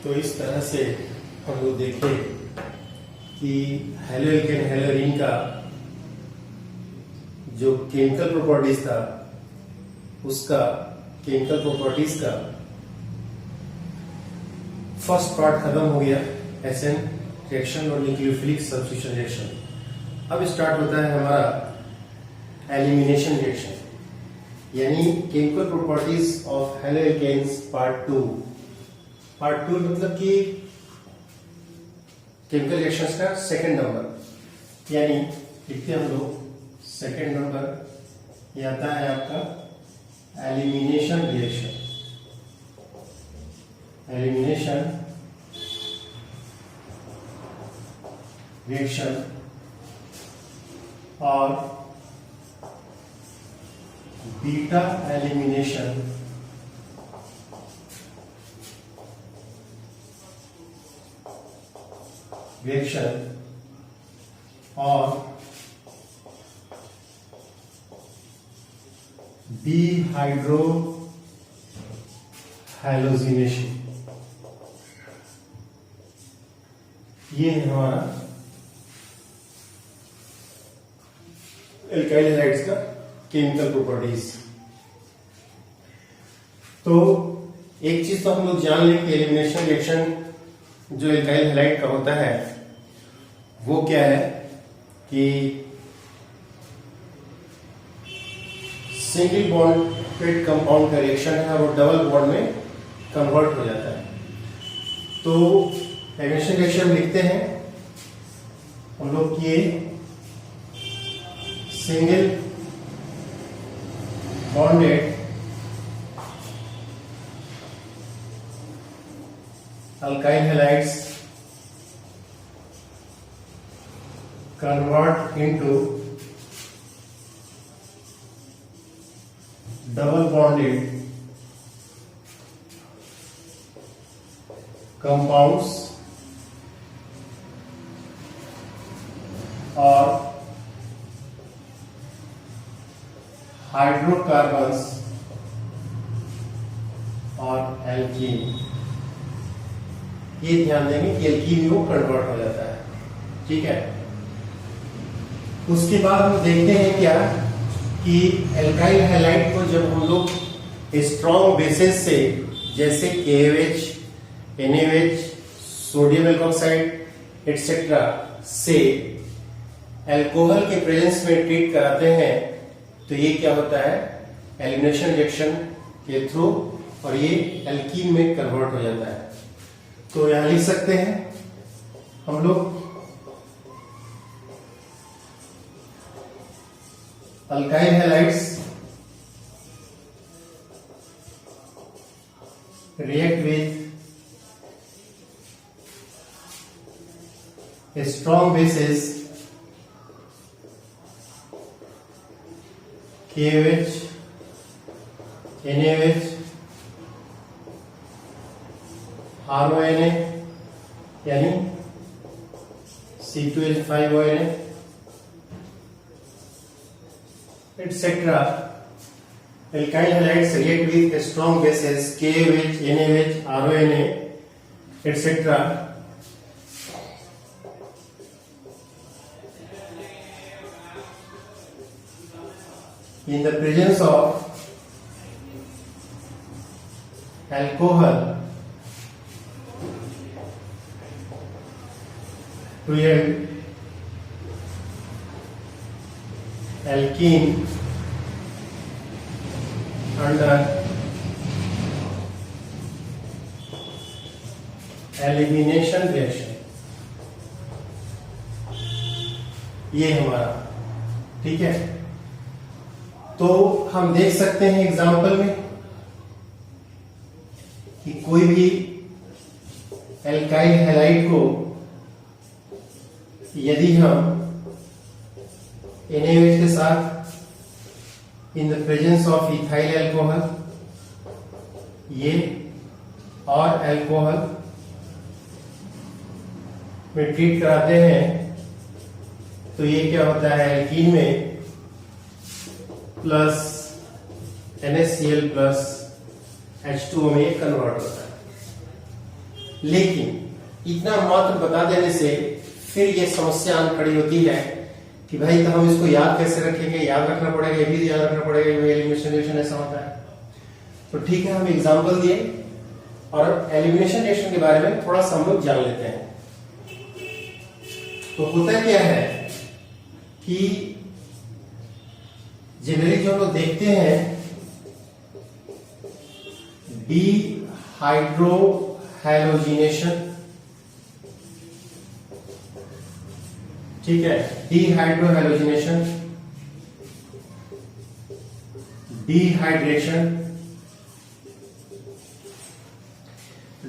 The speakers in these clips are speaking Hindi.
तो इस तरह से हम लोग देखें कि हेलोएल्केन हेलोरीन का जो केमिकल प्रॉपर्टीज था उसका केमिकल प्रॉपर्टीज का फर्स्ट पार्ट खत्म हो गया, एसएन रिएक्शन और न्यूक्लियोफिलिक सब्स्टिट्यूशन रिएक्शन। अब स्टार्ट होता है हमारा एलिमिनेशन रिएक्शन, यानी chemical properties of haloalkanes part two. Part two मतलब कि केमिकल रिएक्शंस का सेकंड नंबर, यानी लिखते हम लोग सेकंड नंबर ये आता है आपका एलिमिनेशन रिएक्शन। एलिमिनेशन रिएक्शन और बीटा एलिमिनेशन रिएक्शन और डिहाइड्रो हैलोजिनेशन, ये है हमारा एल्काइल हैलाइड्स का केमिकल प्रॉपर्टीज। तो एक चीज तो हम लोग जान लें कि एलिमिनेशन रिएक्शन जो एल्काइल हैलाइड का होता है वो क्या है कि सिंगल बॉन्डेड कंपाउंड का रिएक्शन है और वो डबल बॉन्ड में कन्वर्ट हो जाता है। तो एलिमिनेशन रिएक्शन लिखते हैं हम लोग कि single bonded alkyl halides convert into double bonded compounds or hydrocarbons और एल्कीन। ये ध्यान देंगे कि एल्कीन में वो कन्वर्ट हो जाता है, ठीक है। उसके बाद हम देखते हैं क्या कि एल्काइल हैलाइड को जब हम लोग स्ट्रॉन्ग बेसेस से जैसे KOH, NaOH, sodium alkoxide etcetera से अल्कोहल के प्रेजेंस में ट्रीट कराते हैं तो ये क्या होता है एलिमिनेशन रिएक्शन के थ्रू, और ये एल्कीन में कन्वर्ट हो जाता है। तो यहां लिख सकते हैं हम लोग alkyl halides react with a strong bases KOH, NaOH, RONA यानी C2H5ONA etc. Alkyl halides react with strong bases KOH, NaOH, RONA etc. in the presence of alcohol to yield alkene under elimination reaction। ये हमारा ठीक है। तो हम देख सकते हैं एग्जाम्पल में कि कोई भी एल्काइल हैलाइड को यदि हम NaOH के साथ in the presence of ethyl alcohol ये और अल्कोहल में ट्रीट कराते हैं तो ये क्या होता है एल्कीन में प्लस NaCl प्लस H2O में कन्वर्ट होता है। लेकिन इतना मात्र बता देने से फिर ये समस्या आन खड़ी होती है कि भाई तो हम इसको याद कैसे रखेंगे, याद रखना पड़ेगा, ये भी याद रखना पड़ेगा, एलिमिनेशन रिएक्शन ऐसा होता है। तो ठीक है, हम एग्जांपल दिए और एलिमिनेशन रिएक्शन के बारे में थोड़ा सा हम लोग जान लेते हैं। तो होता क्या है कि जनरली जो हम लोग देखते हैं डिहाइड्रोहैलोजिनेशन, ठीक है, डिहाइड्रोहैलोजिनेशन, डिहाइड्रेशन।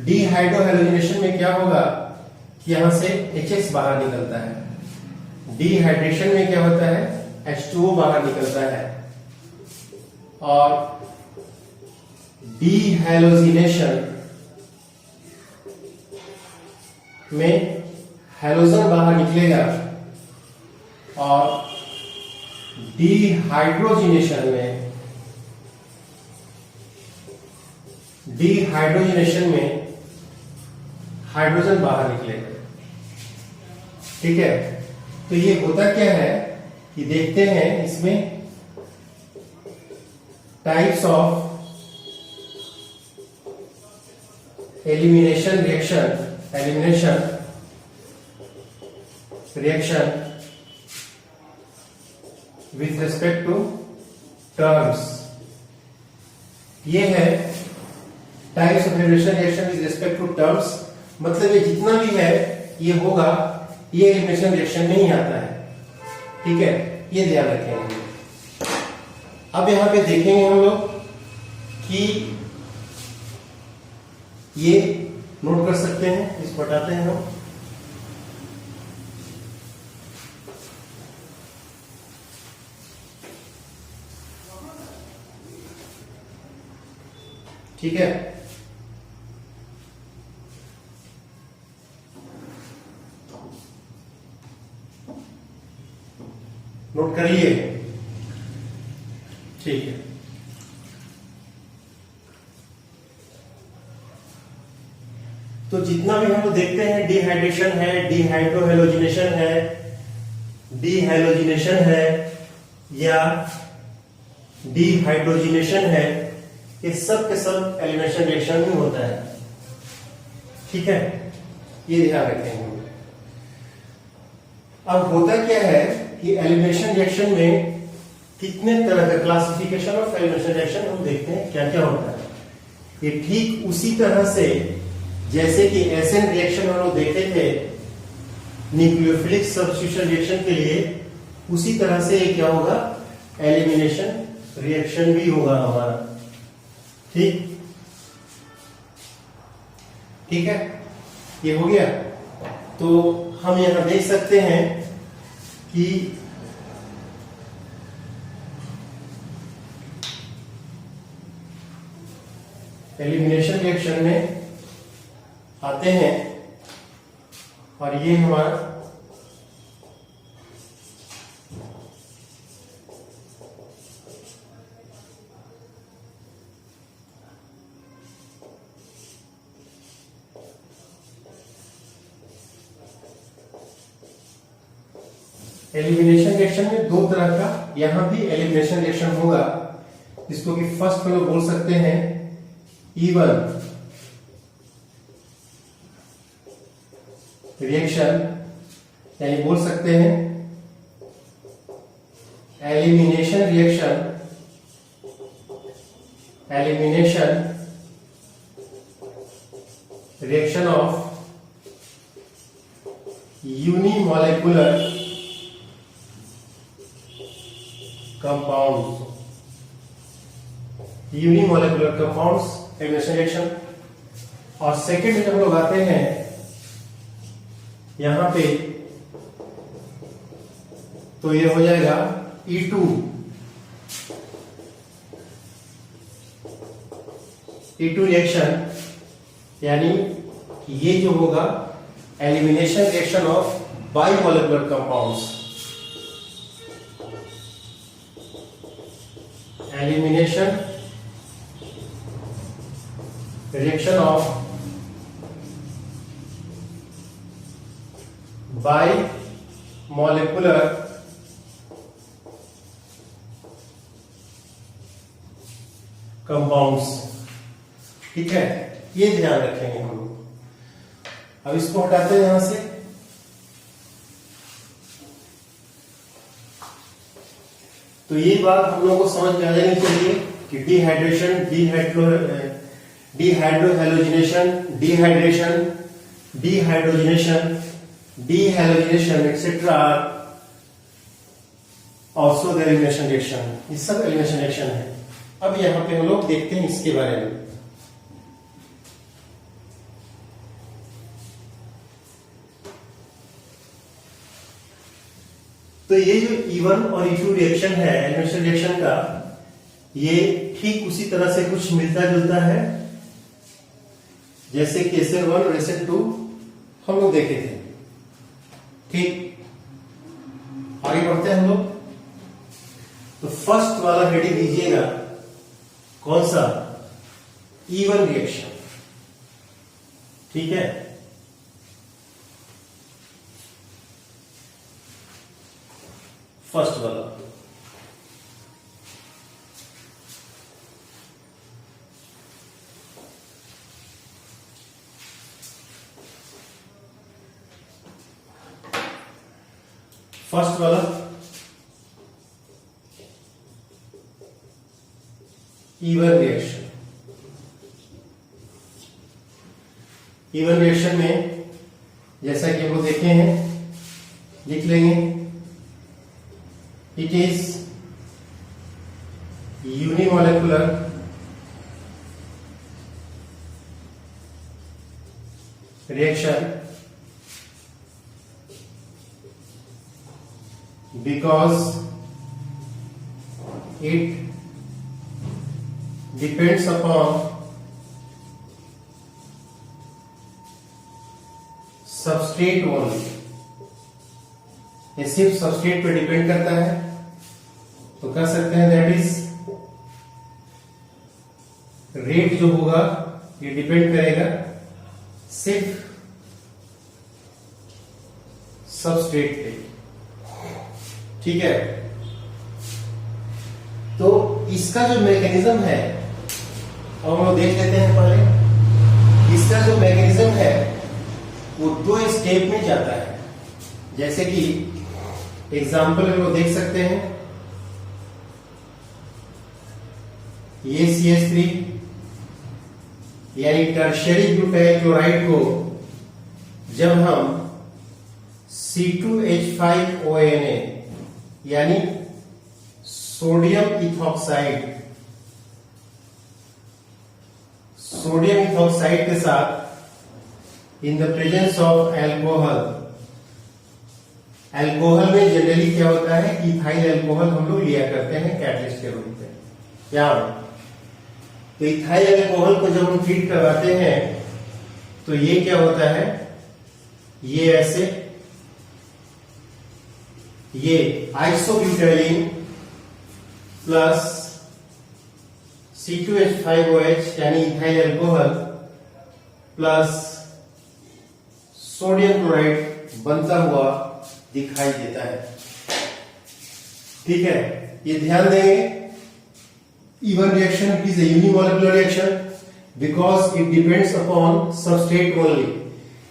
डिहाइड्रोहैलोजिनेशन में क्या होगा कि यहां से HX बाहर निकलता है। डिहाइड्रेशन में क्या होता है, H2O बाहर निकलता है। और डिहैलोजिनेशन में हैलोजन बाहर निकलेगा और डिहाइड्रोजिनेशन में हाइड्रोजन बाहर निकलेगा। ठीक है, तो ये होता क्या है कि देखते हैं इसमें types of elimination reaction with respect to terms. ये है types of elimination reaction with respect to terms, मतलब ये जितना भी है ये होगा, ये एलिमिनेशन रिएक्शन में ही आता है। ठीक है, ये ध्यान रखेंगे। अब यहां पे देखेंगे हम लोग कि ये नोट कर सकते हैं, इसको हटाते हैं हम। ठीक है, नोट कर लिए? ठीक है, तो जितना भी हम लोग देखते हैं, डिहाइड्रेशन है, डिहाइड्रोहैलोजिनेशन है या डिहाइड्रोजिनेशन है, ये सब के सब एलिमिनेशन रिएक्शन में होता है। ठीक है, ये ध्यान रखेंगे। अब होता क्या है कि एलिमिनेशन रिएक्शन में कितने तरह का क्लासिफिकेशन ऑफ एलिमिनेशन रिएक्शन हम देखते हैं, क्या क्या होता है। ये ठीक उसी तरह से जैसे कि एसएन रिएक्शन हम लोग देखे थे न्यूक्लियोफिलिक सब्स्टिट्यूशन रिएक्शन के लिए, उसी तरह से ये क्या होगा, एलिमिनेशन रिएक्शन भी होगा हमारा। ठीक है, ये हो गया। तो हम यहां देख सकते हैं कि एलिमिनेशन रिएक्शन में आते हैं और ये हमारा एलिमिनेशन रिएक्शन में दो तरह का यहां भी एलिमिनेशन रिएक्शन होगा, जिसको कि फर्स्ट में लोग बोल सकते हैं इवन रिएक्शन, यानी बोल सकते हैं elimination reaction of unimolecular compounds, elimination reaction. और सेकेंड में जब लोग आते हैं यहां पे, तो ये हो जाएगा E2 रिएक्शन, यानी ये जो होगा elimination reaction of bimolecular compounds, elimination reaction of bimolecular compounds. ठीक है, ये ध्यान रखेंगे हम लोग। अब इसको हटाते हैं यहां से। तो ये बात हम लोगों को समझ में आ जानी चाहिए कि dehydration, dehydrohalogenation, dehydrogenation etcetera also the elimination reaction. ये सब एलिमिनेशन रिएक्शन है। अब यहां पे हम लोग देखते हैं इसके बारे में। तो ये जो E1 और E2 रिएक्शन है एलिमिनेशन रिएक्शन का, ये ठीक उसी तरह से कुछ मिलता जुलता है जैसे कि SN1 और SN2 हम लोग देखे थे। ठीक, आगे बढ़ते हैं हम लोग। तो फर्स्ट वाला हेडिंग लीजिएगा, कौन सा? E1 reaction. ठीक है, फर्स्ट वाला। फर्स्ट वाला E1 रिएक्शन। E1 रिएक्शन में जैसा कि हम लोग देखे हैं, लिख लेंगे, it is unimolecular reaction because it depends upon substrate only. ये सिर्फ सबस्ट्रेट पे डिपेंड करता है, तो कह सकते हैं दैट इज रेट जो होगा ये डिपेंड करेगा सिर्फ सबस्ट्रेट पे। ठीक है, तो इसका जो मैकेनिज्म है और हम लोग देख लेते हैं पहले। इसका जो मैकेनिज्म है वो 2 स्टेप में जाता है। जैसे कि एग्जाम्पल हम लोग देख सकते हैं, ये CH3 यानी टर्शियरी ब्यूटाइल क्लोराइड को जब हम C2H5ONA यानी सोडियम इथॉक्साइड के साथ in the presence of alcohol में जनरली क्या होता है कि इथाइल अल्कोहल हम लोग लिया करते हैं कैटलिस्ट के रूप में। क्या तो इथाइल अल्कोहल को जब हम ट्रीट करवाते हैं तो ये क्या होता है, ये ऐसे, ये आइसोब्यूटाइलिन प्लस C2H5OH यानी ethyl alcohol plus sodium chloride बनता हुआ दिखाई देता है। ठीक है, ये ध्यान देंगे। E1 reaction is a unimolecular reaction because it depends upon substrate only.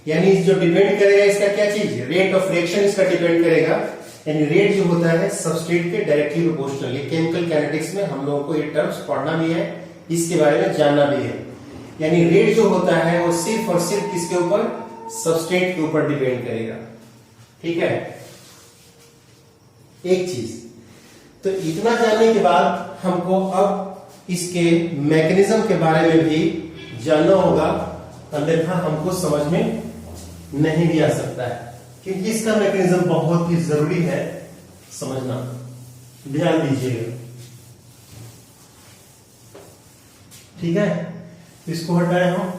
यानी जो डिपेंड करेगा इसका क्या चीज, रेट ऑफ रिएक्शन इसका डिपेंड करेगा। यानी रेट जो होता है सबस्ट्रेट के डायरेक्टली प्रोपोर्शनल। ये केमिकल काइनेटिक्स में हम लोगों को ये टर्म्स पढ़ना भी है, इसके बारे में जानना भी है। यानी रेट जो होता है वो सिर्फ और सिर्फ किसके ऊपर, सबस्ट्रेट के ऊपर डिपेंड करेगा। ठीक है, एक चीज। तो इतना जानने के बाद हमको अब इसके मैकेनिज्म के बारे में भी जानना होगा, अन्यथा हमको समझ में नहीं भी आ सकता है, क्योंकि इसका मैकेनिज्म बहुत ही जरूरी है समझना। ध्यान दीजिएगा। ठीक है, इसको हटाए हम।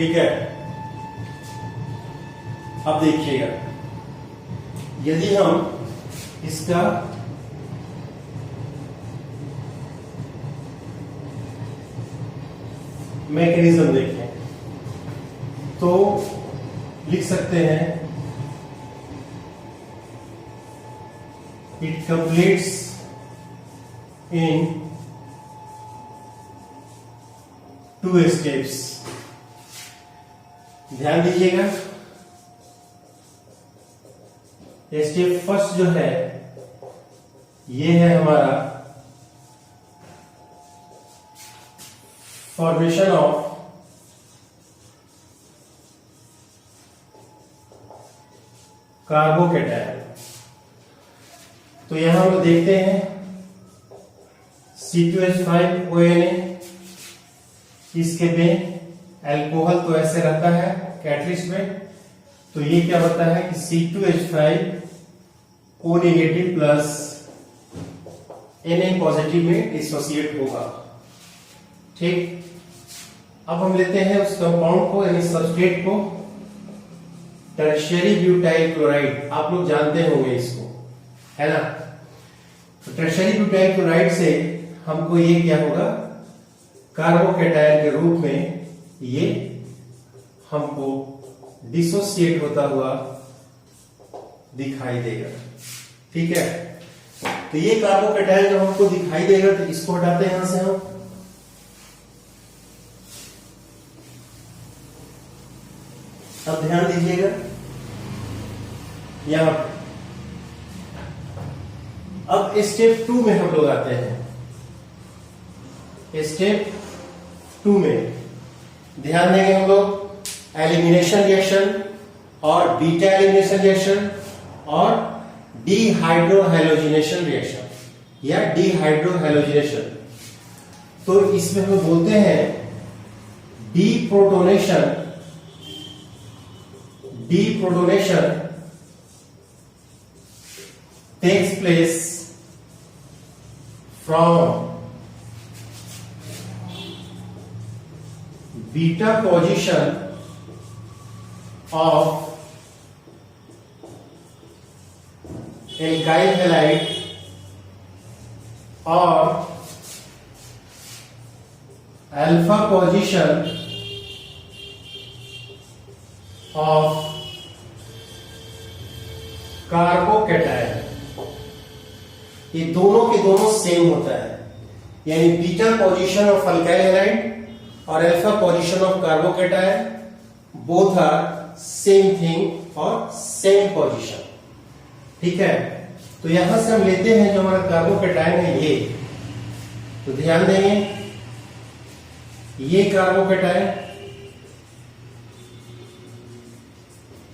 ठीक है। अब देखिएगा, यदि हम इसका मैकेनिज्म देखें तो लिख सकते हैं इट कंप्लीट्स इन 2 स्टेप्स। ध्यान दीजिएगा, स्टेप फर्स्ट जो है ये है हमारा फॉर्मेशन ऑफ कार्बोकेटायन। तो यहां हम लोग देखते हैं C2H5ONA, इसके में अल्कोहल तो ऐसे रहता है कैटलिस्ट में, तो ये क्या होता है कि C2H5O negative plus Na positive में डिसोसिएट होगा। ठीक, अब हम लेते हैं उस कंपाउंड को यानी सबस्ट्रेट को, टर्शियरी ब्यूटाइल क्लोराइड। आप लोग जानते होंगे इसको, है ना। तो टर्शियरी ब्यूटाइल क्लोराइड से हमको ये क्या होगा, कार्बोकेटायन के रूप में ये हमको डिसोसिएट होता हुआ दिखाई देगा। ठीक है, तो ये कार्बोकेटायन जब हमको दिखाई देगा तो इसको हटाते हैं यहां से हम। अब ध्यान दीजिएगा, यहां पे अब स्टेप 2 में हम लोग आते हैं। स्टेप 2 में ध्यान देंगे हम लोग एलिमिनेशन रिएक्शन और बीटा एलिमिनेशन रिएक्शन और डिहाइड्रोहैलोजिनेशन रिएक्शन या डिहाइड्रोहैलोजिनेशन। तो इसमें हम बोलते हैं deprotonation takes place from beta position of alkyl halide or alpha position of carbocation. ये दोनों के दोनों सेम होता है, यानी beta position of alkyl halide और alpha position of carbocation both are same thing और सेम पोजीशन। ठीक है, तो यहां से हम लेते हैं जो हमारा कार्बोकेटायन है ये, तो ध्यान देंगे ये कार्बोकेटायन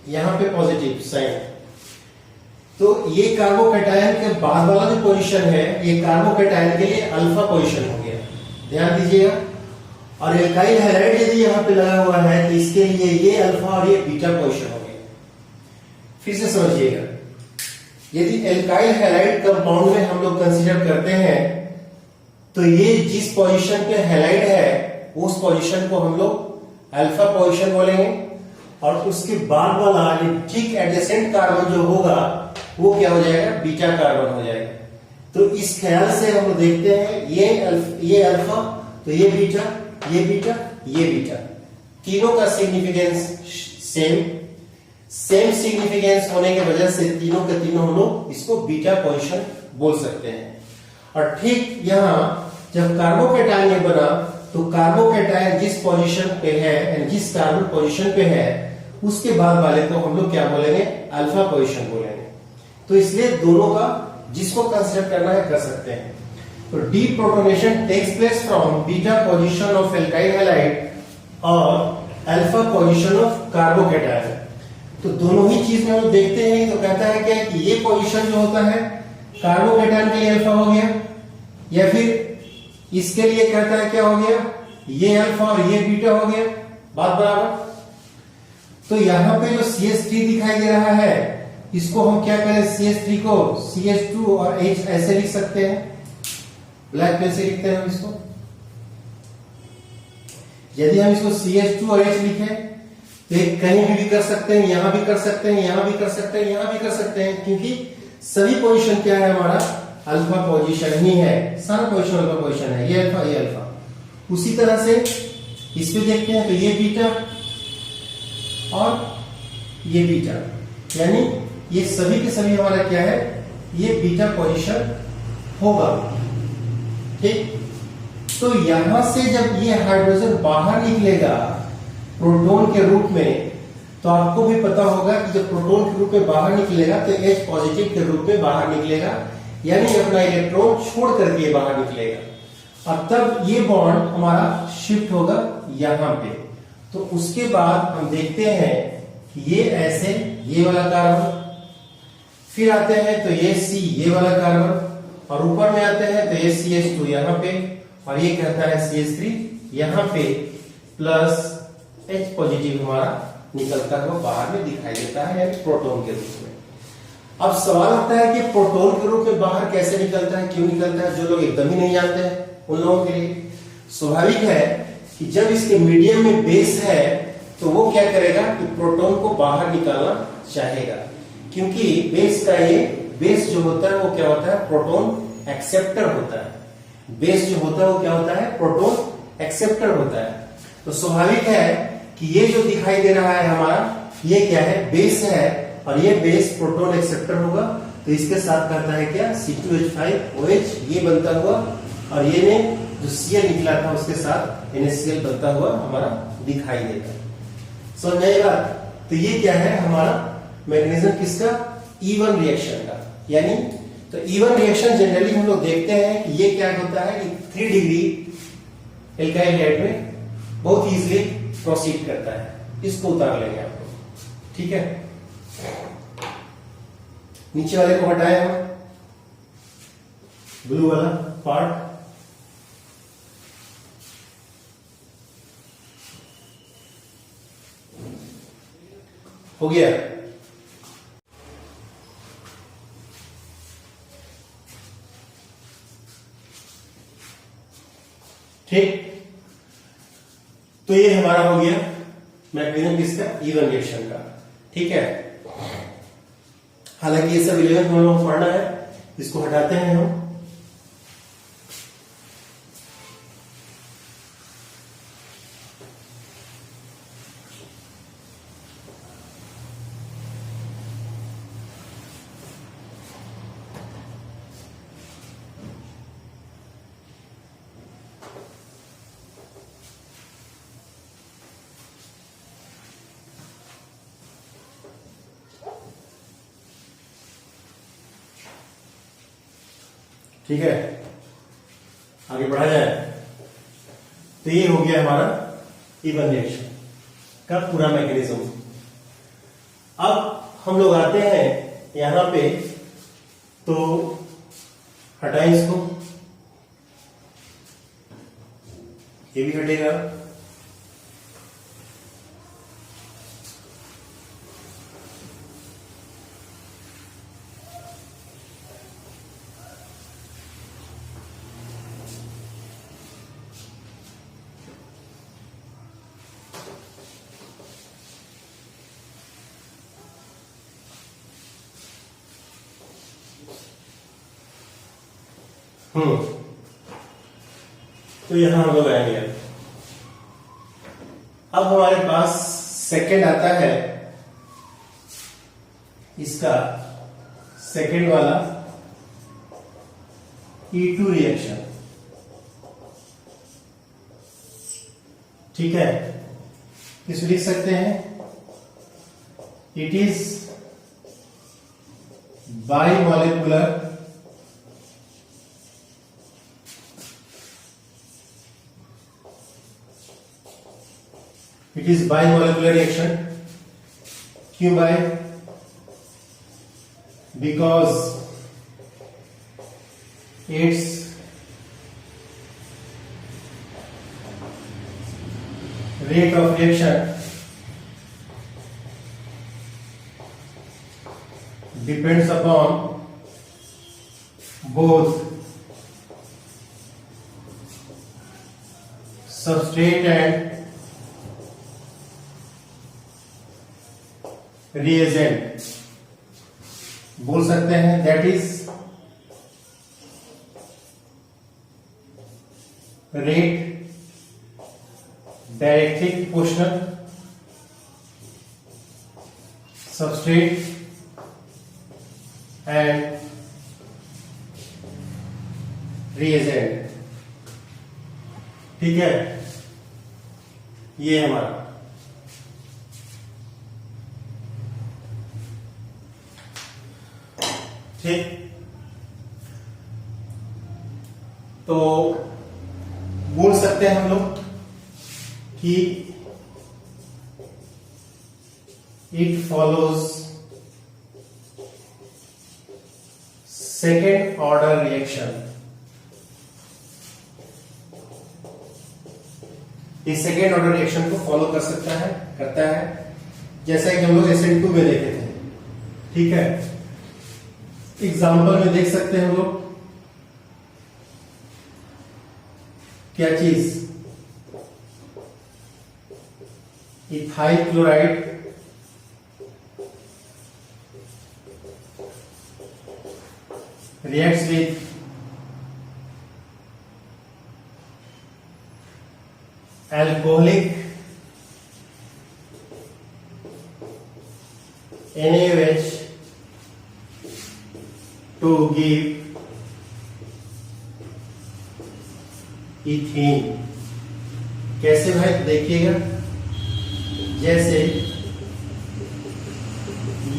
यहां पे पॉजिटिव साइन, तो ये कार्बोकेटायन के बाद वाला जो पोजीशन है ये कार्बोकेटायन के लिए अल्फा पोजीशन हो गया। ध्यान दीजिएगा, और एल्काइल हैलाइड यदि यहां पे लगा हुआ है तो इसके लिए ये अल्फा और ये बीटा पोजीशन हो गया। फिर से समझिएगा, यदि एल्काइल हैलाइड कंपाउंड में हम लोग कंसीडर करते हैं तो ये जिस पोजीशन पे हैलाइड है उस पोजीशन को हम लोग अल्फा पोजीशन बोलेंगे, और उसके बाद वाला ठीक एडजेसेंट कार्बन जो होगा वो क्या हो जाएगा, बीटा कार्बन हो जाएगा। तो इस ख्याल से हम लोग देखते हैं ये अल्फा तो ये बीटा, ये बीटा, ये बीटा, तीनों का सिग्निफिकेंस सेम सिग्निफिकेंस होने की वजह से तीनों के तीनों हम लोग इसको बीटा पोजीशन बोल सकते हैं। और ठीक यहां जब कार्बोकेटायन ये बना तो कार्बोकेटायन जिस पोजीशन पे है, जिस कार्बन पोजीशन पे है, उसके बाद वाले को हम लोग क्या बोलेंगे, अल्फा पोजीशन बोलेंगे। तो इसलिए दोनों का जिसको कंसीडर करना है कर सकते हैं। तो deprotonation takes place from beta position of alkyl halide और अल्फा पोजीशन ऑफ कार्बोकेटायन। तो दोनों ही चीज में हम देखते हैं तो कहता है क्या कि ये पोजीशन जो होता है कार्बोकेटायन के लिए अल्फा हो गया, या फिर इसके लिए कहता है क्या हो गया, ये अल्फा और ये बीटा हो गया, बात बराबर। तो यहां पे जो CH3 दिखाई दे रहा है इसको हम क्या करें, CH3 को CH2 और H ऐसे लिख सकते हैं, ब्लैक पेन से लिखते हैं हम इसको। यदि हम इसको CH2OH लिखें तो एक कहीं भी कर सकते हैं, यहां भी कर सकते हैं, यहां भी कर सकते हैं, यहां भी कर सकते हैं, क्योंकि सभी पोजीशन क्या है हमारा अल्फा पोजीशन ही है, सारा पोजीशन अल्फा पोजीशन है, ये अल्फा ये अल्फा। उसी तरह से इस पे देखते हैं तो ये बीटा और ये बीटा, यानी ये सभी के सभी हमारा क्या है, ये बीटा पोजीशन होगा। ठीक, तो यहां से जब ये हाइड्रोजन बाहर निकलेगा प्रोटॉन के रूप में, तो आपको भी पता होगा कि जब प्रोटॉन के रूप में बाहर निकलेगा तो H पॉजिटिव के रूप में बाहर निकलेगा, यानी अपना इलेक्ट्रॉन छोड़ करके बाहर निकलेगा और तब ये बॉन्ड हमारा शिफ्ट होगा यहां पे। तो उसके बाद हम देखते हैं कि ये ऐसे, ये वाला कार्बन, फिर आते हैं तो ये C, ये वाला कार्बन, और ऊपर में आते हैं तो ये CH2 यहां पे, और ये कहता है CH3 यहां पे, प्लस H पॉजिटिव हमारा निकलता हुआ बाहर में दिखाई देता है, यानी प्रोटॉन के रूप में। अब सवाल आता है कि प्रोटॉन के रूप में बाहर कैसे निकलता है, क्यों निकलता है? जो लोग एकदम ही नहीं जानते हैं उन लोगों के लिए स्वाभाविक है कि जब इसके मीडियम में बेस है तो वो क्या करेगा कि प्रोटॉन को बाहर निकालना चाहेगा, क्योंकि बेस का ये बेस जो होता है वो क्या होता है, प्रोटॉन एक्सेप्टर होता है। बेस जो होता है वो क्या होता है, प्रोटॉन एक्सेप्टर होता है। तो स्वाभाविक है कि ये जो दिखाई दे रहा है हमारा, ये क्या है, बेस है, और ये बेस प्रोटॉन एक्सेप्टर होगा। तो इसके साथ कहता है क्या, C2H5OH ये बनता हुआ, और ये ने जो Cl निकला था उसके साथ NaCl बनता हुआ हमारा दिखाई देगा। समझ आएगा? तो ये क्या है हमारा मैग्नीशियम किसका, E1 रिएक्शन का। यानी तो E1 रिएक्शन जनरली हम लोग देखते हैं कि ये क्या होता है कि 3 डिग्री एल्काइल हाइड्राइड में बहुत इजीली प्रोसीड करता है। इसको उतार लेंगे आप लोग, ठीक है। नीचे वाले को हटाए हम, ब्लू वाला पार्ट, हो गया। ठीक, तो ये हमारा हो गया मैग्नीशियम किसका, E1 रिएक्शन का, ठीक है। हालांकि ये सब 11th में लोग पढ़ना है, इसको हटाते हैं हम। ठीक है, आगे बढ़ा जाए। तो ये हो गया हमारा E1 रिएक्शन का पूरा मैकेनिज्म। अब हम लोग आते हैं यहां पे, तो हटाएं इसको, ये भी हटेगा। तो यहां हम लोग आएंगे। अब हमारे पास सेकंड आता है, इसका सेकंड वाला E2 रिएक्शन, ठीक है। इसको लिख सकते हैं, it is bimolecular it is bimolecular reaction. क्यों बाय? because its rate of reaction depends upon both substrate and reagent बोल सकते हैं, that is rate directly proportional substrate and reagent. ठीक है, ये हमारा ठीक। तो बोल सकते हैं हम लोग कि it follows second order reaction. इस सेकेंड ऑर्डर रिएक्शन को फॉलो करता है जैसा कि हम लोग SN2 में देखे थे। ठीक है, एग्जाम्पल में देख सकते हैं हम लोग क्या चीज, ethyl chloride reacts with alcoholic NaOH to give ethene. कैसे भाई, देखिएगा, जैसे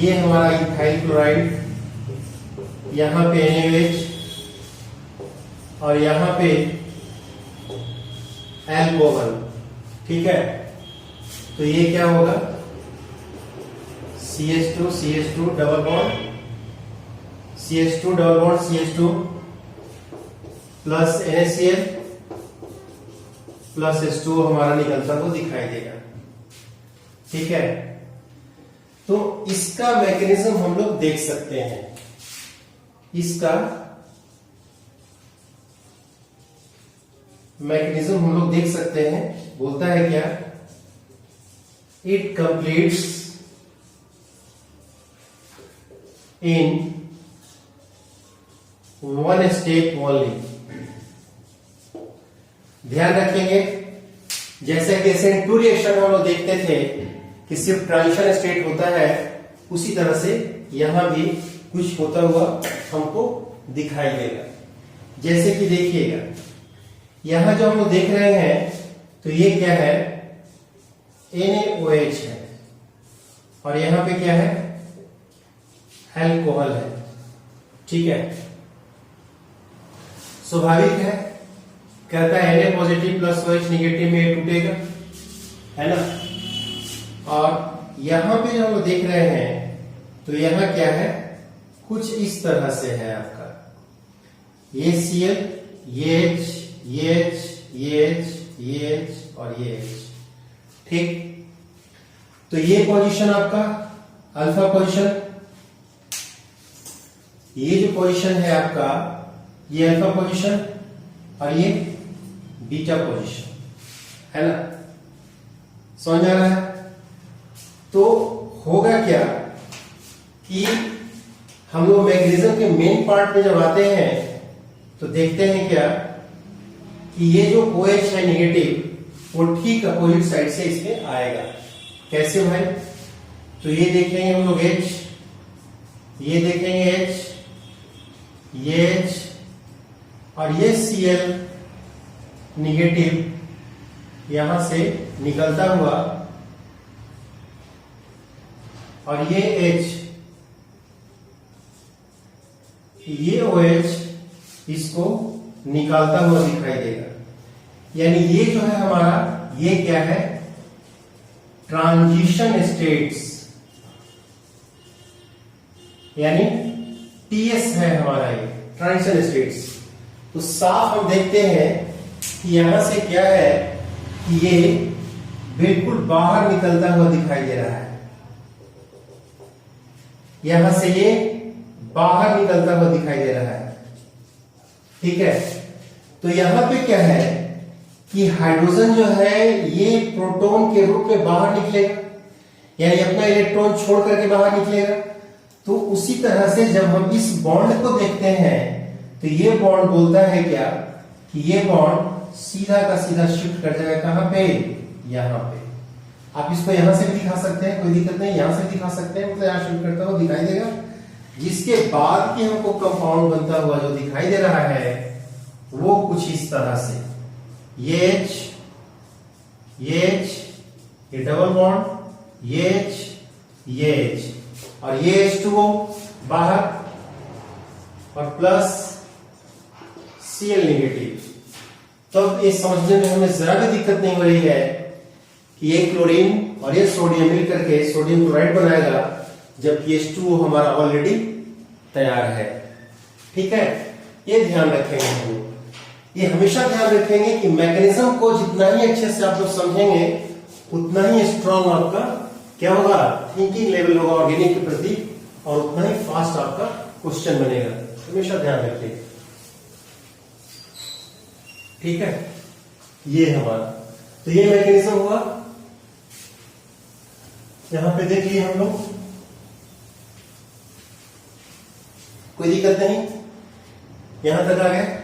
ये हमारा इथाइल क्लोराइड, यहां पे NaOH और यहां पे एल्कोहल। ठीक है, तो ये क्या होगा, CH2 CH2 double bond CH2 double bond CH2 plus NaCl plus H2 हमारा निकलता हुआ दिखाई देगा। ठीक है, तो इसका मैकेनिज्म हम लोग देख सकते हैं। इसका मैकेनिज्म हम लोग देख सकते हैं, बोलता है क्या, it completes in one step only. ध्यान रखेंगे, जैसे कि SN2 रिएक्शन हम लोग देखते थे कि सिर्फ ट्रांजिशन स्टेट होता है, उसी तरह से यहां भी कुछ होता हुआ हमको दिखाई देगा। जैसे कि देखिएगा, यहां जो हम लोग देख रहे हैं, तो ये क्या है, NaOH है और यहां पे क्या है, एल्कोहल है। ठीक है, स्वाभाविक है, कहता है Na positive plus OH negative में टूटेगा, है ना। और यहां पे जो हम लोग देख रहे हैं, तो यहां क्या है, कुछ इस तरह से है आपका, ये Cl, ये H, ये H, ये H, ये H और ये H। ठीक, तो ये पोजीशन आपका अल्फा पोजीशन, ये जो पोजीशन है आपका, ये अल्फा पोजीशन और ये बीटा पोजीशन, है ना। समझ आ रहा है। तो होगा क्या कि हम लोग मैग्नीशियम के मेन पार्ट में जब आते हैं, तो देखते हैं क्या कि ये जो OH है निगेटिव, वो ठीक अपोजिट साइड से इसमें आएगा। कैसे भाई, तो ये देखेंगे हम लोग H, ये देखेंगे H, ये H और ये Cl निगेटिव यहां से निकलता हुआ, और ये H, ये OH इसको निकालता हुआ दिखाई देगा। यानी ये जो है हमारा, ये क्या है, ट्रांजिशन स्टेट्स, यानी TS है हमारा ये ट्रांजिशन स्टेट्स। तो साफ हम देखते हैं कि यहां से क्या है कि ये बिल्कुल बाहर निकलता हुआ दिखाई दे रहा है, यहां से ये बाहर निकलता हुआ दिखाई दे रहा है। ठीक है, तो यहां पे क्या है कि हाइड्रोजन जो है ये प्रोटॉन के रूप में बाहर निकलेगा, यानी अपना इलेक्ट्रॉन छोड़ करके बाहर निकलेगा। तो उसी तरह से जब हम इस बॉन्ड को देखते हैं तो ये बॉन्ड बोलता है क्या कि ये बॉन्ड सीधा का सीधा शिफ्ट कर जाएगा कहां पे, यहां पे। आप इसको यहां से भी दिखा सकते हैं, कोई दिक्कत नहीं, यहां से दिखा सकते हैं, मतलब यहां शिफ्ट करता हुआ दिखाई देगा। जिसके बाद कि हमको कंपाउंड बनता हुआ जो दिखाई दे रहा है वो कुछ इस तरह से, ये H, ये डबल बॉन्ड, ये H और ये H2O बाहर और प्लस Cl नेगेटिव। तो ये समझने में हमें जरा भी दिक्कत नहीं हो रही है कि ये क्लोरीन और ये सोडियम मिलकर के सोडियम क्लोराइड बनाएगा, जबकि H2O हमारा ऑलरेडी तैयार है। ठीक है, ये ध्यान रखेंगे हम। ये हमेशा ध्यान रखेंगे कि मैकेनिज्म को जितना ही अच्छे से आप लोग समझेंगे उतना ही स्ट्रांग आपका क्या होगा, थिंकिंग लेवल होगा ऑर्गेनिक के प्रति, और उतना ही फास्ट आपका क्वेश्चन बनेगा। हमेशा ध्यान रखिए। ठीक है, ये हमारा तो ये मैकेनिज्म हुआ। यहां पे देख लिए हम लोग, कोई दिक्कत नहीं, यहां तक आ गए।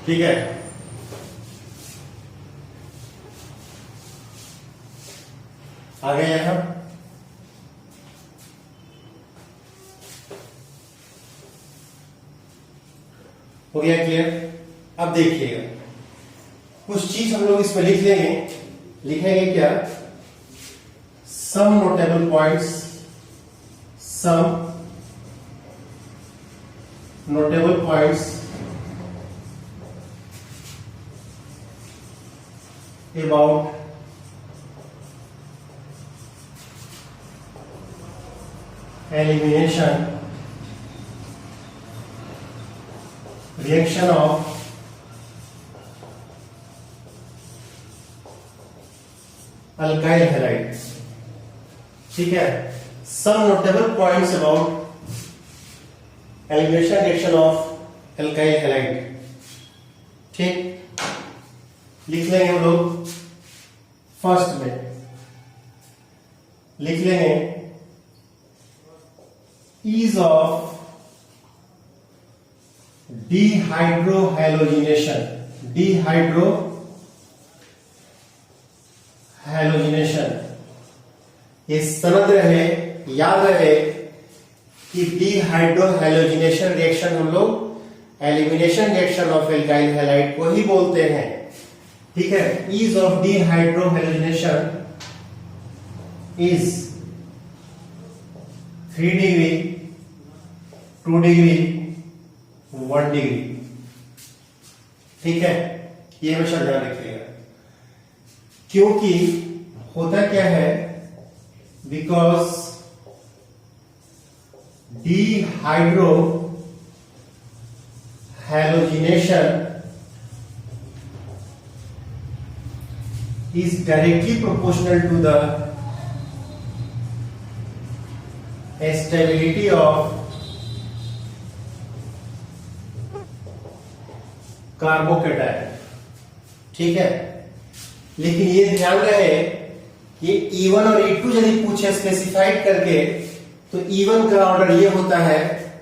ठीक है, आ गए यहां। हो गया क्लियर। अब देखिएगा, कुछ चीज हम लोग इसमें लिख लेंगे। लिखेंगे क्या, some notable points, some notable points about elimination reaction of alkyl halide। ठीक है, some notable points about elimination reaction of alkyl halide। ठीक, लिख लेंगे हम लोग। फर्स्ट में लिख लेंगे ईज ऑफ डिहाइड्रोहैलोजिनेशन। ये सनद रहे, याद रहे कि डिहाइड्रोहैलोजिनेशन रिएक्शन हम लोग elimination reaction of alkyl halide को ही बोलते हैं। ठीक है, ease of dehydrohalogenation is 3 degree, 2 degree, 1 degree. ठीक है, ये हमेशा ध्यान रखिएगा, क्योंकि होता क्या है, because dehydrohalogenation is directly proportional to the stability of carbocation. ठीक है, लेकिन ये ध्यान रहे कि E1 और E2 यदि पूछे स्पेसिफाइड करके तो E1 का ऑर्डर ये होता है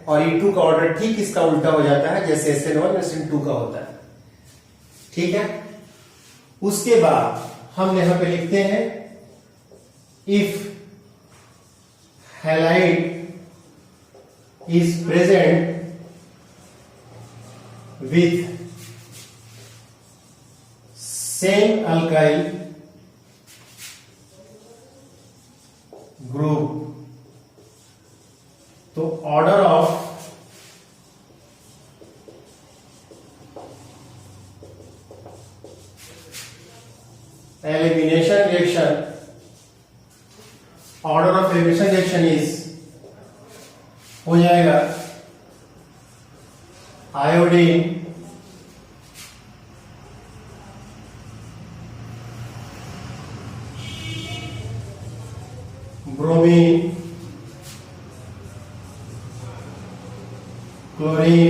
और E2 का ऑर्डर ठीक इसका उल्टा हो जाता है, जैसे SN1 SN2 का होता है। ठीक है, उसके बाद हम यहां पे लिखते हैं if halide is present with same alkyl group, तो order of elimination reaction is हो जाएगा iodine bromine chlorine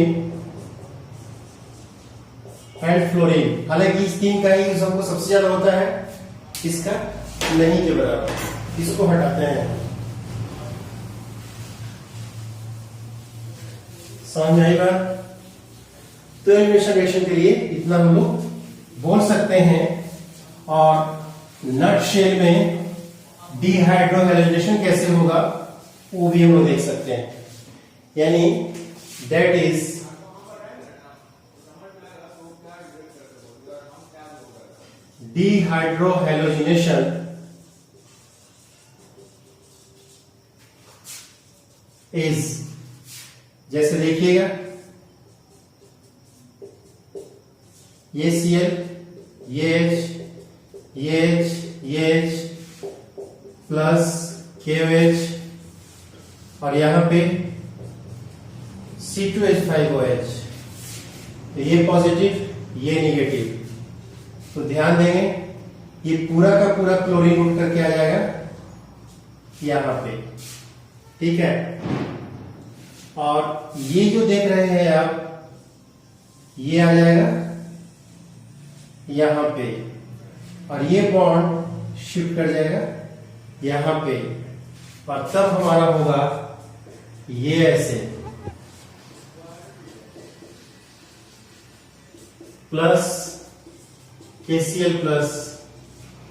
and fluorine. हालांकि इस तीन का ही यूज हमको सबसे ज्यादा होता है, इसका नहीं के बराबर। इसको हटाते हैं। समझ में आई बात? तो एलिमिनेशन रिएक्शन के लिए इतना हम लोग बोल सकते हैं। और नट शेल में डिहाइड्रोहैलोजिनेशन कैसे होगा वो भी हम लोग देख सकते हैं। यानी दैट इज डिहाइड्रोहैलोजिनेशन इज, जैसे देखिएगा ये Cl, ये H, ये H, ये H प्लस KOH और यहां पे C2H5OH। तो ये पॉजिटिव, ये नेगेटिव। तो ध्यान देंगे ये पूरा का पूरा क्लोरीन उठ करके आ जाएगा यहां पे, ठीक है। और ये जो देख रहे हैं आप, ये आ जाएगा यहां पे और ये बॉन्ड शिफ्ट कर जाएगा यहां पे और तब हमारा होगा ये ऐसे प्लस KCl प्लस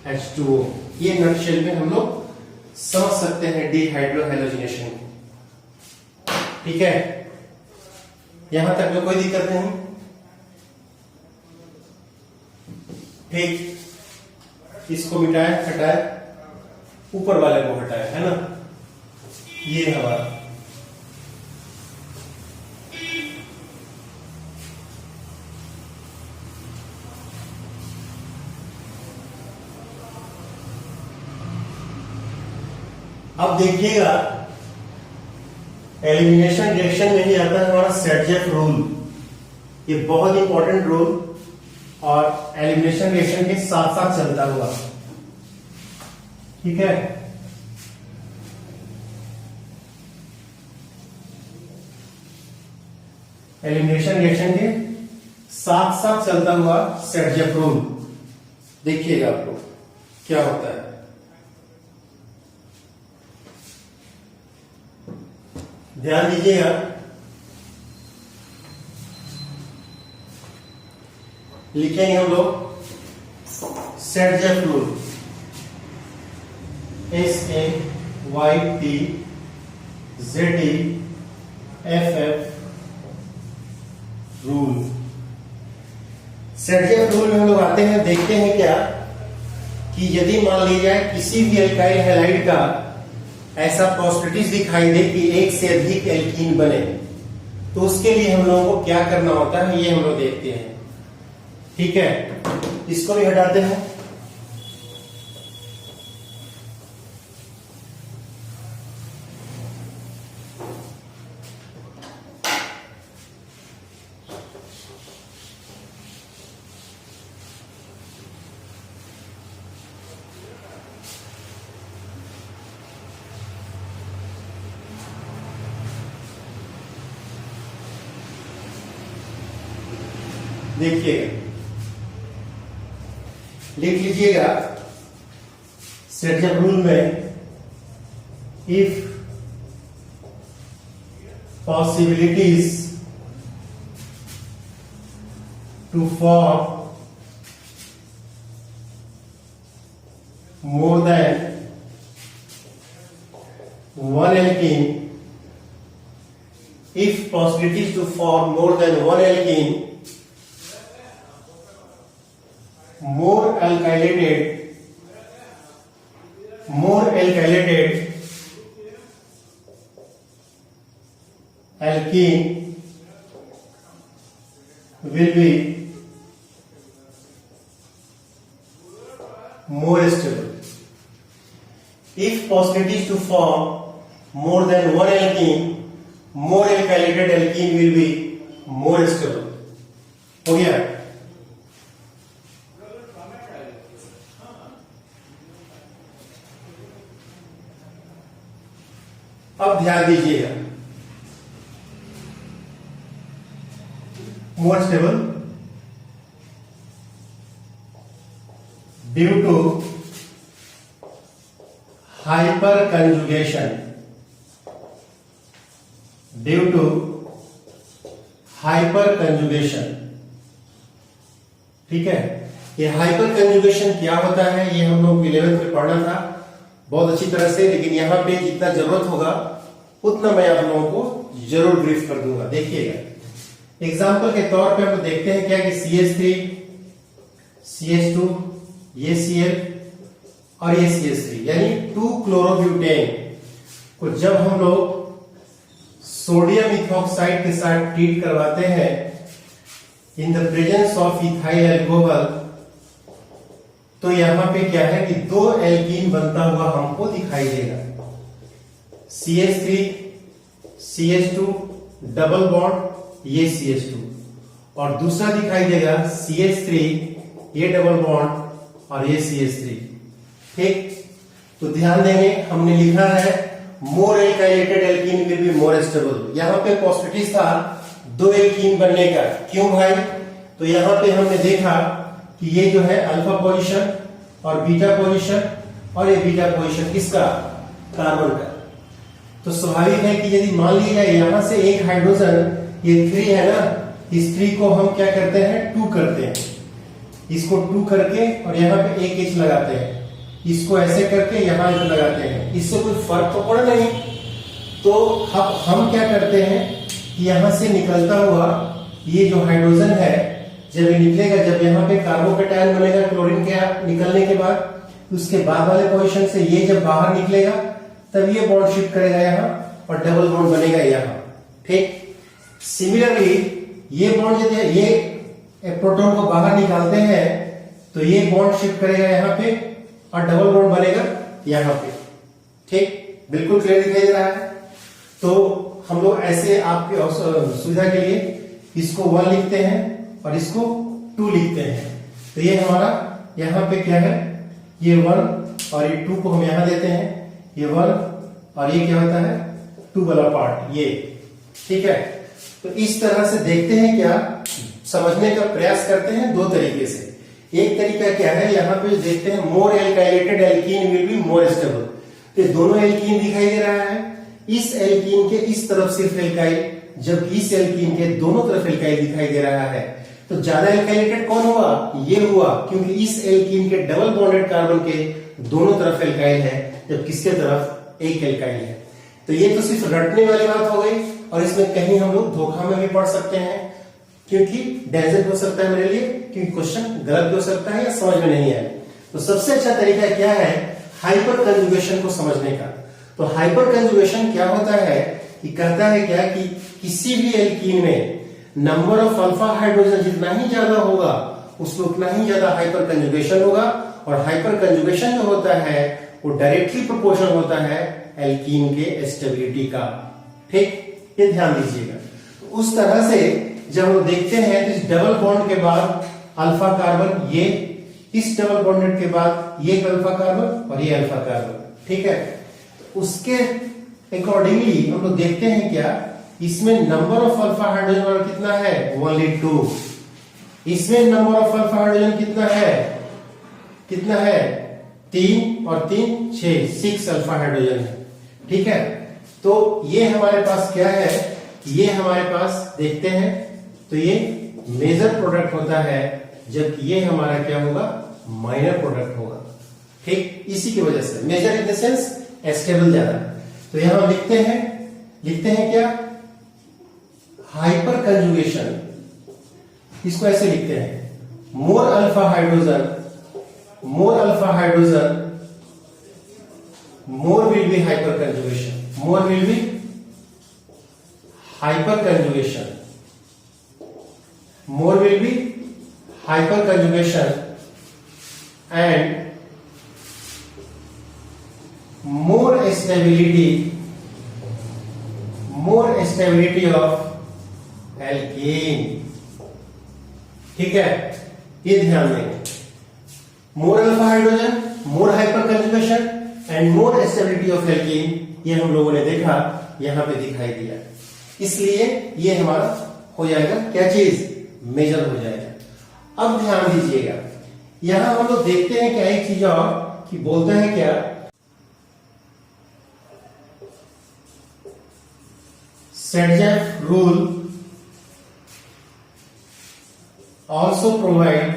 H2O। ये नटशेल में हम लोग समझ सकते हैं डिहाइड्रोहैलोजिनेशन, ठीक है। यहां तक में कोई दिक्कत नहीं, ठीक। इसको मिटाए, हटाए, ऊपर वाले को हटाए, है ना। ये हमारा अब देखिएगा एलिमिनेशन रिएक्शन में ही आता है हमारा सेट-जेफ रूल। ये बहुत इंपॉर्टेंट रूल और एलिमिनेशन रिएक्शन के साथ साथ चलता हुआ, ठीक है। एलिमिनेशन रिएक्शन के साथ साथ चलता हुआ सेट-जेफ रूल। देखिएगा आपको क्या होता है। ध्यान दीजिएगा, लिखेंगे हम लोग set-Jeff rule, SAYTZEFF rule. Set-Jeff rule में हम लोग आते हैं, देखते हैं क्या कि यदि मान ली जाए किसी भी अल्काइल हैलाइड का ऐसा पॉसिबिलिटीज दिखाई दे कि एक से अधिक एल्कीन बने, तो उसके लिए हम लोगों को क्या करना होता है ये हम लोग देखते हैं, ठीक है। इसको भी हटाते हैं। देखिएगा, लिख लीजिएगा सेट-जेफ रूल में if possibilities to form more than one alkene, if possibilities to form more than one alkene, more alkylated alkene will be more stable. If possibilities to form more than one alkene, more alkylated alkene will be more stable. हो गया? अब ध्यान दीजिएगा, more stable due to hyperconjugation, due to hyperconjugation. ठीक है, ये हाइपरकंजुगेशन क्या होता है ये हम लोग 11th में पढ़ना था बहुत अच्छी तरह से, लेकिन यहां पे जितना जरूरत होगा उतना मैं आप लोगों को जरूर ब्रीफ कर दूंगा। देखिएगा, एग्जाम्पल के तौर पे हम लोग देखते हैं क्या कि CH3, CH2, ये Cl और ये CH3 यानी 2-chlorobutain को जब हम लोग सोडियम इथॉक्साइड के साथ ट्रीट करवाते हैं in the presence of ethyl alcohol, तो यहां पे क्या है कि 2 एल्कीन बनता हुआ हमको दिखाई देगा। CH3, CH2 डबल बॉन्ड, ये CH2, और दूसरा दिखाई देगा CH3, ये डबल बॉन्ड और ये CH3। ठीक, तो ध्यान देंगे हमने लिखा है more alkylated alkene will be more stable. यहां पे पॉसिबिलिटीज था 2 एल्कीन बनने का। क्यों भाई? तो यहां पे हमने देखा कि ये जो है अल्फा पोजीशन और बीटा पोजीशन, और ये बीटा पोजीशन किसका? कार्बन का। तो स्वाभाविक है कि यदि मान लिया जाए यहां से एक हाइड्रोजन, ये 3 है ना, इस 3 को हम क्या करते हैं? 2 करते हैं, इसको 2 करके और यहाँ पे एक H लगाते हैं, इसको ऐसे करके यहाँ H लगाते हैं, इससे कोई फर्क तो पड़ा नहीं। तो अब हम क्या करते हैं कि यहां से निकलता हुआ ये जो हाइड्रोजन है जब ये निकलेगा, जब यहाँ पे कार्बोकेटायन बनेगा क्लोरीन के निकलने के बाद, उसके बाद वाले पोजीशन से ये जब बाहर निकलेगा तब ये बॉन्ड शिफ्ट करेगा यहाँ और डबल बॉन्ड बनेगा यहाँ। ठीक, सिमिलरली ये बॉन्ड यदि ये प्रोटॉन को बाहर निकालते हैं तो ये बॉन्ड शिफ्ट करेगा यहाँ पे और डबल बॉन्ड बनेगा यहाँ पे। ठीक, बिल्कुल क्लियर दिखाई दे रहा है। तो हम लोग ऐसे आपके सुविधा के लिए इसको 1 लिखते हैं और इसको 2 लिखते हैं। तो ये हमारा यहाँ पे क्या है, ये 1 और ये 2 को हम यहाँ देते हैं, ये 1 और ये क्या होता है 2 वाला पार्ट ये। ठीक है, तो इस तरह से देखते हैं, क्या समझने का प्रयास करते हैं 2 तरीके से। एक तरीका क्या है, यहाँ पे देखते हैं more alkylated alkene will be more stable. तो दोनों एल्कीन दिखाई दे रहा है, इस एल्कीन के इस तरफ सिर्फ एल्काइल, जबकि इस एल्कीन के दोनों तरफ एल्काइल दिखाई दे रहा है। तो ज्यादा एल्काइलेटेड कौन हुआ? ये हुआ, क्योंकि इस एल्कीन के डबल बॉन्डेड कार्बन के दोनों तरफ एल्काइल है, जब किसके तरफ एक एल्काइल है। तो ये तो सिर्फ रटने वाली बात हो गई, और इसमें कहीं हम लोग धोखा में भी पढ़ सकते हैं, क्योंकि डेंजर हो सकता है मेरे लिए, क्योंकि क्वेश्चन गलत हो सकता है या समझ में नहीं आए। तो सबसे अच्छा तरीका क्या है हाइपर कंजुगेशन को समझने का। तो हाइपर कंजुगेशन क्या होता है कि कहता है क्या कि किसी भी एल्कीन में नंबर ऑफ अल्फा हाइड्रोजन जितना ही ज्यादा होगा उसमें उतना ही ज्यादा हाइपर कंजुगेशन होगा, और हाइपर कंजुगेशन जो होता है वो डायरेक्टली प्रोपोर्शनल होता है एल्कीन के स्टेबिलिटी का। ठीक, ये ध्यान दीजिएगा। तो उस तरह से जब हम देखते हैं तो इस डबल बॉन्ड के बाद अल्फा कार्बन, ये इस डबल बॉन्डेड के बाद ये अल्फा कार्बन और ये अल्फा कार्बन। ठीक है, उसके अकॉर्डिंगली हम लोग देखते हैं क्या, इसमें नंबर ऑफ अल्फा हाइड्रोजन कितना है? ओनली 2। इसमें नंबर ऑफ अल्फा हाइड्रोजन कितना है? 3 और 3 6 अल्फा हाइड्रोजन है। ठीक है, तो ये हमारे पास क्या है, ये हमारे पास देखते हैं तो ये मेजर प्रोडक्ट होता है, जबकि ये हमारा क्या होगा? माइनर प्रोडक्ट होगा। ठीक, इसी की वजह से major in the sense stable ज्यादा। तो यहां लिखते हैं क्या? हाइपर कंजुगेशन, इसको ऐसे लिखते हैं more alpha hydrogen more will be hyperconjugation, more will be hyperconjugation, more will be hyperconjugation and more stability stability of alkane. ठीक है, ये ध्यान देंगे। More alpha hydrogen, more hyperconjugation and more stability of alkane, ये हम लोगों ने देखा, यहां पे दिखाई दिया। इसलिए ये हमारा हो जाएगा क्या चीज, मेजर हो जाएगा। अब ध्यान दीजिएगा, यहां हम लोग देखते हैं क्या एक चीज और कि बोलता है क्या, Sergeant rule also provide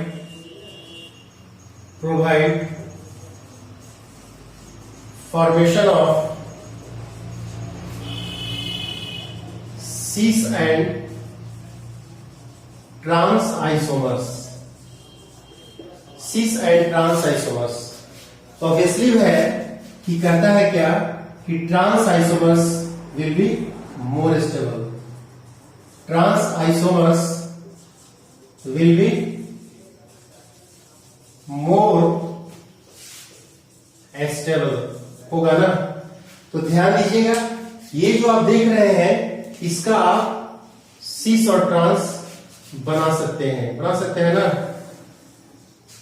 formation of cis and trans isomers, cis and trans isomers। तो ऑब्वियसली है कि कहता है क्या कि trans isomers will be more stable, trans isomers will be more stable होगा ना। तो ध्यान दीजिएगा, ये जो आप देख रहे हैं इसका आप सिस और ट्रांस बना सकते हैं ना।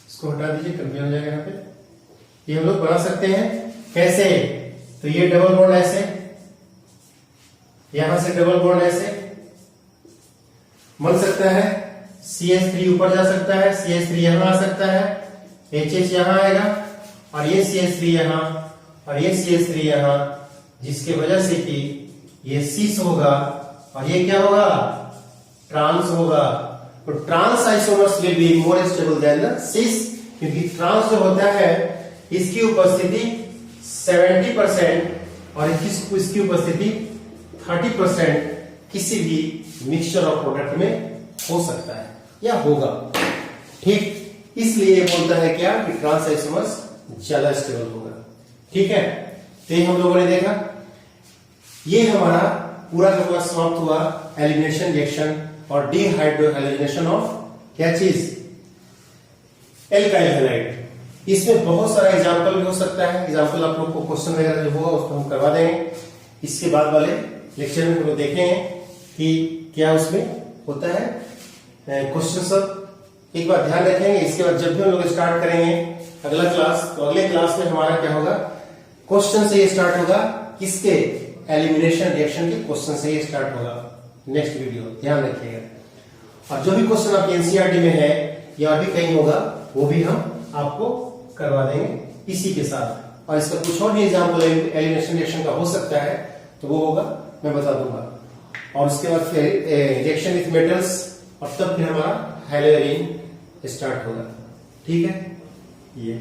इसको हटा दीजिए, कंफ्यूजन हो जाएगा यहाँ पे। ये हम लोग बना सकते हैं कैसे, तो ये डबल बॉन्ड ऐसे, यहां से डबल बॉन्ड ऐसे बन सकता है, CH3 ऊपर जा सकता है, CH3 यहां आ सकता है, HH यहां आएगा और ये CH3 यहां और ये CH3 यहां, जिसके वजह से कि ये सिस होगा और ये क्या होगा, ट्रांस होगा। तो trans isomers will be more stable than the cis, क्योंकि ट्रांस जो होता है इसकी उपस्थिति 70% और इसकी उपस्थिति 30% किसी भी मिक्सचर ऑफ प्रोडक्ट में हो सकता है या होगा। ठीक, इसलिए बोलता है क्या कि ट्रांस आइसोमर्स ज्यादा स्टेबल होगा। ठीक है, तो ये हम लोगों ने देखा, ये हमारा पूरा का पूरा समाप्त हुआ एलिमिनेशन रिएक्शन और डिहाइड्रोहाइड्रोजनेशन ऑफ क्या चीज, एल्काइल हैलाइड। इसमें बहुत सारा एग्जाम्पल भी हो सकता है, एग्जाम्पल आप लोग को क्वेश्चन वगैरह जो होगा उसको हम करवा देंगे। इसके बाद वाले लेक्चर में हम लोग देखेंगे कि क्या उसमें होता है क्वेश्चन सब, एक बार ध्यान रखेंगे। इसके बाद जब भी हम लोग स्टार्ट करेंगे अगला क्लास, तो अगले क्लास में हमारा क्या होगा, क्वेश्चन से ये स्टार्ट होगा, किसके, एलिमिनेशन रिएक्शन के क्वेश्चन से ये स्टार्ट होगा नेक्स्ट वीडियो, ध्यान रखिएगा। और जो भी क्वेश्चन आपके एनसीईआरटी में है या भी कहीं होगा वो भी हम आपको करवा देंगे इसी के साथ। और इसका कुछ और भी एग्जाम्पल एलिमिनेशन रिएक्शन का हो सकता है तो वो होगा, मैं बता दूंगा। और उसके बाद फिर रिएक्शन विथ मेटल्स, और तब फिर हमारा हैलोजन स्टार्ट होगा। ठीक है, ये